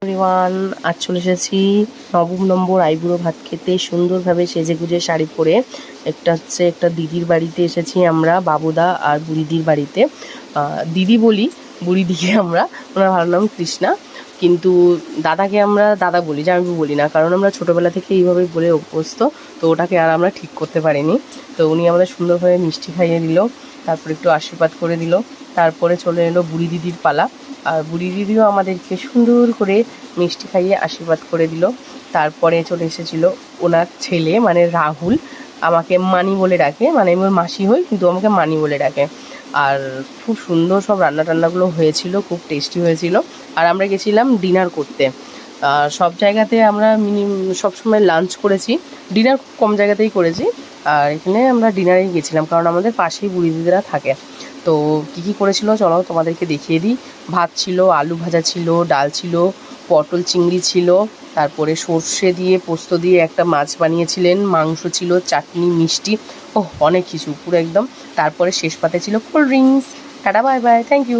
Everyone, আজ চলে এসেছি নবম নম্বর আইবুড়ো ভাত খেতে সুন্দরভাবে সেজেগুজে শাড়ি পরে। একটা দিদির বাড়িতে এসেছি আমরা, বাবুদা আর বুড়িদির বাড়িতে। দিদি বলি, বুড়িদিকে আমরা, ওনার ভালো নাম কৃষ্ণা, কিন্তু দাদাকে আমরা দাদা বলি, জামাইবাবু বলি না, কারণ আমরা ছোটোবেলা থেকে এইভাবে বলে অভ্যস্ত। তো ওটাকে আর আমরা ঠিক করতে পারিনি। তো উনি আমাদের সুন্দরভাবে মিষ্টি খাইয়ে দিল, তারপর একটু আশীর্বাদ করে দিল। তারপরে চলে এলো বুড়ি দিদির পালা, আর বুড়ি দিদিও আমাদেরকে সুন্দর করে মিষ্টি খাইয়ে আশীর্বাদ করে দিল। তারপরে চলে এসেছিলো ওনার ছেলে, মানে রাহুল, আমাকে মানি বলে ডাকে, মানে আমি ওর মাসি হই কিন্তু আমাকে মানি বলে ডাকে। আর খুব সুন্দর সব রান্নাটান্নাগুলো হয়েছিল, খুব টেস্টি হয়েছিল। আর আমরা গেছিলাম ডিনার করতে। সব জায়গাতে আমরা সবসময় লাঞ্চ করেছি, ডিনার খুব কম জায়গাতেই করেছি। আর এখানে আমরা ডিনারেই গেছিলাম, কারণ আমাদের পাশেই বুড়ি দিদিরা থাকে। তো কী করেছিল চলো তোমাদেরকে দেখিয়ে দিই। ভাত ছিল, আলু ভাজা ছিল, ডাল ছিল, পটল চিংড়ি ছিল, তারপরে সর্ষে দিয়ে পোস্ত দিয়ে একটা মাছ বানিয়েছিলেন, মাংস ছিল, চাটনি, মিষ্টি, অনেক কিছু পুরো একদম। তারপরে শেষ পাতে ছিল cold drinks. Ta-ta, bye bye, thank you.